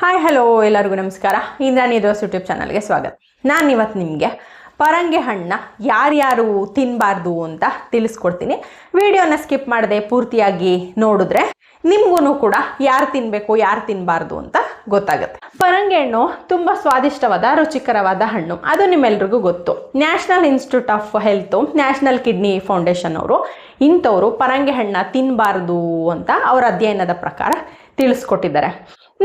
Hi hello ಎಲ್ಲರಿಗೂ ನಮಸ್ಕಾರ. ಇಂದ್ರಾಣಿ ದೋಸ್ ಯೂಟ್ಯೂಬ್ ಚಾನಲ್ಗೆ ಸ್ವಾಗತ. ನಾನು ಇವತ್ತು ನಿಮಗೆ ಪರಂಗಿ ಹಣ್ಣನ್ನ ಯಾರ್ಯಾರು ತಿನ್ನಬಾರ್ದು ಅಂತ ತಿಳಿಸ್ಕೊಡ್ತೀನಿ. ವಿಡಿಯೋನ ಸ್ಕಿಪ್ ಮಾಡದೆ ಪೂರ್ತಿಯಾಗಿ ನೋಡಿದ್ರೆ ನಿಮಗೂ ಕೂಡ ಯಾರು ತಿನ್ನಬೇಕು ಯಾರು ತಿನ್ನಬಾರ್ದು ಅಂತ ಗೊತ್ತಾಗುತ್ತೆ. ಪರಂಗಿ ಹಣ್ಣು ತುಂಬ ಸ್ವಾದಿಷ್ಟವಾದ ರುಚಿಕರವಾದ ಹಣ್ಣು, ಅದು ನಿಮ್ಮೆಲ್ರಿಗೂ ಗೊತ್ತು. National institute of health, national kidney foundation ಅವರು ಇಂಥವರು ಪರಂಗಿ ಹಣ್ಣ ತಿನ್ನಬಾರ್ದು ಅಂತ ಅವರ ಅಧ್ಯಯನದ ಪ್ರಕಾರ ತಿಳಿಸ್ಕೊಟ್ಟಿದ್ದಾರೆ.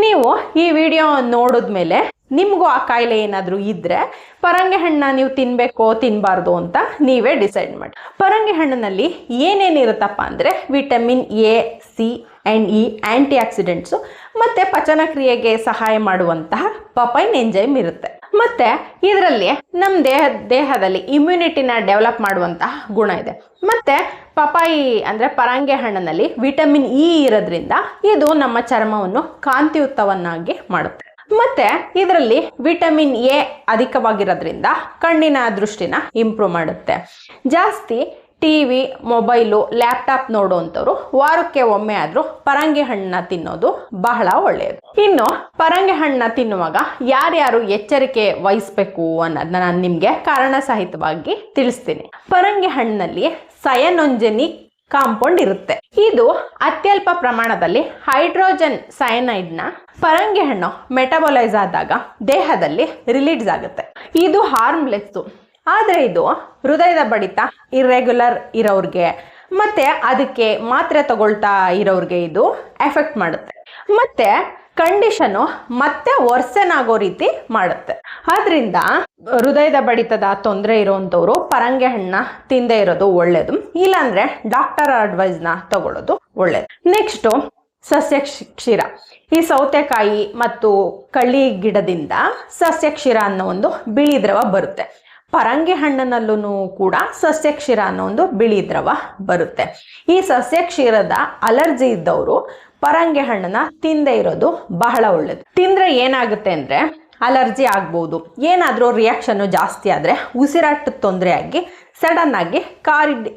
ನೀವು ಈ ವಿಡಿಯೋ ನೋಡಿದ್ಮೇಲೆ ನಿಮಗೂ ಆ ಕಾಯಿಲೆ ಏನಾದರೂ ಇದ್ದರೆ ಪರಂಗಿ ಹಣ್ಣ ನೀವು ತಿನ್ನಬೇಕೋ ತಿನ್ನಬಾರ್ದು ಅಂತ ನೀವೇ ಡಿಸೈಡ್ ಮಾಡಿ. ಪರಂಗಿ ಹಣ್ಣಿನಲ್ಲಿ ಏನೇನಿರುತ್ತಪ್ಪ ಅಂದರೆ vitamin A, C and E, anti accidents ಮತ್ತು ಪಚನ ಕ್ರಿಯೆಗೆ ಸಹಾಯ ಮಾಡುವಂತಹ ಪಪೈನ್ ಎಂಜೈಮ್ ಇರುತ್ತೆ. ಮತ್ತು ಇದರಲ್ಲಿ ನಮ್ಮ ದೇಹದಲ್ಲಿ ಇಮ್ಯುನಿಟಿನ ಡೆವಲಪ್ ಮಾಡುವಂತಹ ಗುಣ ಇದೆ. ಮತ್ತು ಪಪಾಯಿ ಅಂದರೆ ಪರಂಗಿ ಹಣ್ಣಿನಲ್ಲಿ ವಿಟಮಿನ್ ಇ ಇರೋದ್ರಿಂದ ಇದು ನಮ್ಮ ಚರ್ಮವನ್ನು ಕಾಂತಿಯುತವನ್ನಾಗಿ ಮಾಡುತ್ತೆ. ಮತ್ತು ಇದರಲ್ಲಿ ವಿಟಮಿನ್ ಎ ಅಧಿಕವಾಗಿರೋದ್ರಿಂದ ಕಣ್ಣಿನ ದೃಷ್ಟಿನ ಇಂಪ್ರೂವ್ ಮಾಡುತ್ತೆ. ಜಾಸ್ತಿ ಟಿವಿ, ಮೊಬೈಲು, ಲ್ಯಾಪ್ಟಾಪ್ ನೋಡುವಂಥವ್ರು ವಾರಕ್ಕೆ ಒಮ್ಮೆ ಆದರೂ ಪರಂಗಿ ಹಣ್ಣನ್ನ ತಿನ್ನೋದು ಬಹಳ ಒಳ್ಳೆಯದು. ಇನ್ನು ಪರಂಗಿ ಹಣ್ಣನ್ನ ತಿನ್ನುವಾಗ ಯಾರ್ಯಾರು ಎಚ್ಚರಿಕೆ ವಹಿಸಬೇಕು ಅನ್ನೋದನ್ನ ನಾನು ನಿಮಗೆ ಕಾರಣ ಸಹಿತವಾಗಿ ತಿಳಿಸ್ತೀನಿ. ಪರಂಗಿ ಹಣ್ಣಿನಲ್ಲಿ ಸಯನೊಂಜೆನಿಕ್ ಕಾಂಪೌಂಡ್ ಇರುತ್ತೆ. ಇದು ಅತ್ಯಲ್ಪ ಪ್ರಮಾಣದಲ್ಲಿ ಹೈಡ್ರೋಜನ್ ಸಯನೈಡ್ನ ಪರಂಗಿ ಹಣ್ಣು ಮೆಟಬಲೈಸ್ ಆದಾಗ ದೇಹದಲ್ಲಿ ರಿಲೀಸ್ ಆಗುತ್ತೆ. ಇದು ಹಾರ್ಮ್ಲೆಸ್ಸು, ಆದರೆ ಇದು ಹೃದಯದ ಬಡಿತ ಇರ್ರೆಗ್ಯುಲರ್ ಇರೋರಿಗೆ ಮತ್ತು ಅದಕ್ಕೆ ಮಾತ್ರೆ ತಗೊಳ್ತಾ ಇರೋರಿಗೆ ಇದು ಎಫೆಕ್ಟ್ ಮಾಡುತ್ತೆ. ಮತ್ತು ಕಂಡೀಷನು ಮತ್ತೆ ವರ್ಸೆನಾಗೋ ರೀತಿ ಮಾಡುತ್ತೆ. ಆದ್ರಿಂದ ಹೃದಯದ ಬಡಿತದ ತೊಂದರೆ ಇರೋವಂಥವ್ರು ಪರಂಗಿ ಹಣ್ಣ ತಿಂದೇ ಇರೋದು ಒಳ್ಳೇದು. ಇಲ್ಲಾಂದ್ರೆ ಡಾಕ್ಟರ್ ಅಡ್ವೈಸ್ನ ತಗೊಳ್ಳೋದು ಒಳ್ಳೇದು. ನೆಕ್ಸ್ಟು ಸಸ್ಯ ಕ್ಷೀರ. ಈ ಸೌತೆಕಾಯಿ ಮತ್ತು ಕಳ್ಳಿ ಗಿಡದಿಂದ ಸಸ್ಯ ಕ್ಷೀರ ಅನ್ನೋ ಒಂದು ಬಿಳಿ ದ್ರವ ಬರುತ್ತೆ. ಪರಂಗಿ ಹಣ್ಣಿನಲ್ಲೂ ಕೂಡ ಸಸ್ಯ ಕ್ಷೀರ ಅನ್ನೋ ಒಂದು ಬಿಳಿ ದ್ರವ ಬರುತ್ತೆ. ಈ ಸಸ್ಯ ಕ್ಷೀರದ ಅಲರ್ಜಿ ಇದ್ದವರು ಪರಂಗಿ ಹಣ್ಣನ್ನ ತಿಂದೇ ಇರೋದು ಬಹಳ ಒಳ್ಳೇದು. ತಿಂದ್ರೆ ಏನಾಗುತ್ತೆ ಅಂದರೆ ಅಲರ್ಜಿ ಆಗ್ಬೋದು, ಏನಾದರೂ ರಿಯಾಕ್ಷನ್ನು ಜಾಸ್ತಿ ಆದರೆ ಉಸಿರಾಟದ ತೊಂದರೆ ಆಗಿ ಸಡನ್ ಆಗಿ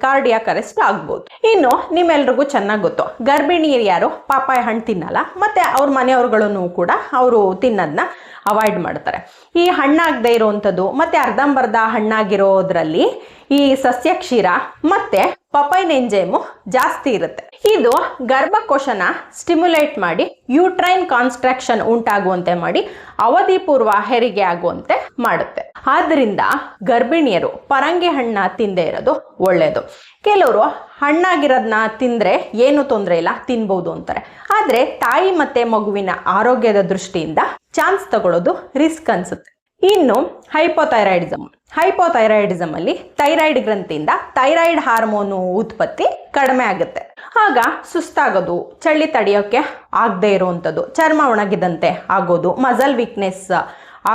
ಕಾರ್ಡಿಯಾಕ್ ಅರೆಸ್ಟ್ ಆಗ್ಬೋದು. ಇನ್ನು ನಿಮ್ಮೆಲ್ರಿಗೂ ಚೆನ್ನಾಗಿ ಗೊತ್ತು, ಗರ್ಭಿಣಿಯರು ಯಾರು ಪಪಾಯ ಹಣ್ಣು ತಿನ್ನಲ್ಲ, ಮತ್ತು ಅವ್ರ ಮನೆಯವ್ರುಗಳನ್ನು ಕೂಡ ಅವರು ತಿನ್ನೋದನ್ನ ಅವಾಯ್ಡ್ ಮಾಡ್ತಾರೆ. ಈ ಹಣ್ಣಾಗದೇ ಇರೋವಂಥದ್ದು ಮತ್ತು ಅರ್ಧಂಬರ್ಧ ಹಣ್ಣಾಗಿರೋದ್ರಲ್ಲಿ ಈ ಸಸ್ಯ ಕ್ಷೀರ ಮತ್ತು ಪಪೈನ್ ಎಂಜೈಮು ಜಾಸ್ತಿ ಇರುತ್ತೆ. ಇದು ಗರ್ಭಕೋಶನ ಸ್ಟಿಮ್ಯುಲೇಟ್ ಮಾಡಿ ಯೂಟ್ರೈನ್ ಕಾನ್ಸ್ಟ್ರಕ್ಷನ್ ಉಂಟಾಗುವಂತೆ ಮಾಡಿ ಅವಧಿ ಪೂರ್ವ ಹೆರಿಗೆ ಆಗುವಂತೆ ಮಾಡುತ್ತೆ. ಆದ್ದರಿಂದ ಗರ್ಭಿಣಿಯರು ಪರಂಗಿ ಹಣ್ಣ ತಿಂದೇ ಇರೋದು ಒಳ್ಳೆಯದು. ಕೆಲವರು ಹಣ್ಣಾಗಿರೋದನ್ನ ತಿಂದರೆ ಏನು ತೊಂದರೆ ಇಲ್ಲ, ತಿನ್ಬೋದು ಅಂತಾರೆ. ಆದರೆ ತಾಯಿ ಮತ್ತು ಮಗುವಿನ ಆರೋಗ್ಯದ ದೃಷ್ಟಿಯಿಂದ ಚಾನ್ಸ್ ತಗೊಳ್ಳೋದು ರಿಸ್ಕ್ ಅನ್ಸುತ್ತೆ. ಇನ್ನು ಹೈಪೋಥೈರಾಯ್ಡಿಸಮ್ ಅಲ್ಲಿ ಥೈರಾಯ್ಡ್ ಗ್ರಂಥಿಯಿಂದ ಥೈರಾಯ್ಡ್ ಹಾರ್ಮೋನು ಉತ್ಪತ್ತಿ ಕಡಿಮೆ ಆಗುತ್ತೆ. ಆಗ ಸುಸ್ತಾಗೋದು, ಚಳಿ ತಡೆಯೋಕ್ಕೆ ಆಗದೆ ಇರುವಂಥದ್ದು, ಚರ್ಮ ಒಣಗಿದಂತೆ ಆಗೋದು, ಮಸಲ್ ವೀಕ್ನೆಸ್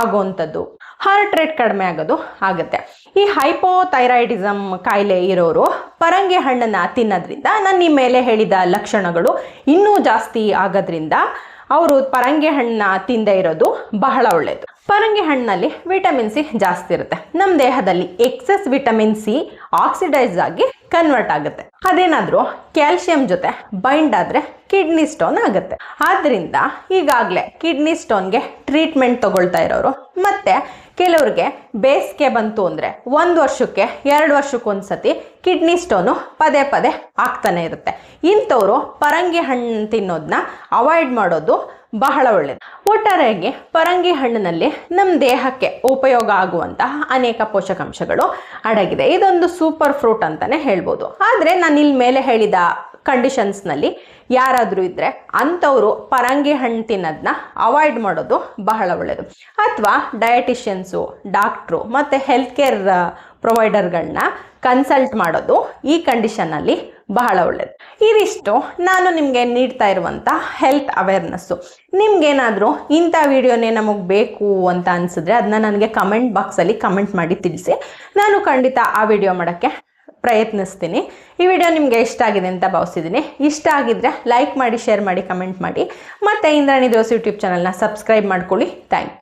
ಆಗೋವಂಥದ್ದು, ಹಾರ್ಟ್ ರೇಟ್ ಕಡಿಮೆ ಆಗೋದು ಆಗುತ್ತೆ. ಈ ಹೈಪೋಥೈರಾಯ್ಡಿಸಮ್ ಕಾಯಿಲೆ ಇರೋರು ಪರಂಗಿ ಹಣ್ಣನ್ನು ತಿನ್ನೋದ್ರಿಂದ ನಾನು ನಿಮ್ಮ ಮೇಲೆ ಹೇಳಿದ ಲಕ್ಷಣಗಳು ಇನ್ನೂ ಜಾಸ್ತಿ ಆಗೋದ್ರಿಂದ ಅವರು ಪರಂಗಿ ಹಣ್ಣನ್ನ ತಿಂದೇ ಇರೋದು ಬಹಳ ಒಳ್ಳೆಯದು. ಪರಂಗಿ ಹಣ್ಣಿನಲ್ಲಿ ವಿಟಮಿನ್ ಸಿ ಜಾಸ್ತಿ ಇರುತ್ತೆ. ನಮ್ಮ ದೇಹದಲ್ಲಿ ಎಕ್ಸೆಸ್ ವಿಟಮಿನ್ ಸಿ ಆಕ್ಸಿಡೈಸ್ ಆಗಿ ಕನ್ವರ್ಟ್ ಆಗುತ್ತೆ. ಅದೇನಾದರೂ ಕ್ಯಾಲ್ಸಿಯಂ ಜೊತೆ ಬೈಂಡ್ ಆದರೆ ಕಿಡ್ನಿ ಸ್ಟೋನ್ ಆಗುತ್ತೆ. ಆದ್ದರಿಂದ ಈಗಾಗಲೇ ಕಿಡ್ನಿ ಸ್ಟೋನ್ಗೆ ಟ್ರೀಟ್ಮೆಂಟ್ ತಗೊಳ್ತಾ ಇರೋರು, ಮತ್ತು ಕೆಲವ್ರಿಗೆ ಬೇಸಿಗೆ ಬಂತು ಅಂದರೆ 1 ವರ್ಷಕ್ಕೆ 2 ವರ್ಷಕ್ಕೊಂದ್ಸತಿ ಕಿಡ್ನಿ ಸ್ಟೋನು ಪದೇ ಪದೇ ಆಗ್ತಾನೆ ಇರುತ್ತೆ. ಇಂಥವರು ಪರಂಗಿ ಹಣ್ಣು ತಿನ್ನೋದನ್ನ ಅವಾಯ್ಡ್ ಮಾಡೋದು ಬಹಳ ಒಳ್ಳೆಯದು. ಒಟ್ಟಾರೆಯಾಗಿ ಪರಂಗಿ ಹಣ್ಣಿನಲ್ಲಿ ನಮ್ಮ ದೇಹಕ್ಕೆ ಉಪಯೋಗ ಆಗುವಂತಹ ಅನೇಕ ಪೋಷಕಾಂಶಗಳು ಅಡಗಿದೆ. ಇದೊಂದು ಸೂಪರ್ ಫ್ರೂಟ್ ಅಂತಲೇ ಹೇಳ್ಬೋದು. ಆದರೆ ನಾನು ಇಲ್ಲಿ ಮೇಲೆ ಹೇಳಿದ ಕಂಡೀಷನ್ಸ್ನಲ್ಲಿ ಯಾರಾದರೂ ಇದ್ದರೆ ಅಂಥವರು ಪರಂಗಿ ಹಣ್ಣು ತಿನ್ನೋದನ್ನ ಅವಾಯ್ಡ್ ಮಾಡೋದು ಬಹಳ ಒಳ್ಳೆಯದು. ಅಥವಾ ಡಯಟಿಷಿಯನ್ಸು, ಡಾಕ್ಟ್ರು ಮತ್ತು ಹೆಲ್ತ್ ಕೇರ್ ಪ್ರೊವೈಡರ್ಗಳನ್ನ ಕನ್ಸಲ್ಟ್ ಮಾಡೋದು ಈ ಕಂಡೀಷನಲ್ಲಿ ಬಹಳ ಒಳ್ಳೆಯದು. ಇದಿಷ್ಟು ನಾನು ನಿಮಗೆ ನೀಡ್ತಾ ಇರುವಂಥ ಹೆಲ್ತ್ ಅವೇರ್ನೆಸ್ಸು. ನಿಮ್ಗೇನಾದರೂ ಇಂಥ ವಿಡಿಯೋನೇ ನಮಗೆ ಬೇಕು ಅಂತ ಅನಿಸಿದ್ರೆ ಅದನ್ನ ನನಗೆ ಕಮೆಂಟ್ ಬಾಕ್ಸಲ್ಲಿ ಕಮೆಂಟ್ ಮಾಡಿ ತಿಳಿಸಿ. ನಾನು ಖಂಡಿತ ಆ ವಿಡಿಯೋ ಮಾಡೋಕ್ಕೆ ಪ್ರಯತ್ನಿಸ್ತೀನಿ. ಈ ವಿಡಿಯೋ ನಿಮಗೆ ಇಷ್ಟ ಆಗಿದೆ ಅಂತ ಭಾವಿಸಿದ್ದೀನಿ. ಇಷ್ಟ ಆಗಿದ್ದರೆ ಲೈಕ್ ಮಾಡಿ, ಶೇರ್ ಮಾಡಿ, ಕಮೆಂಟ್ ಮಾಡಿ. ಮತ್ತು ಇಂದ್ರಾಣಿ ದೋಸ್ ಯೂಟ್ಯೂಬ್ ಚಾನಲ್ನ ಸಬ್ಸ್ಕ್ರೈಬ್ ಮಾಡ್ಕೊಳ್ಳಿ. Thank you.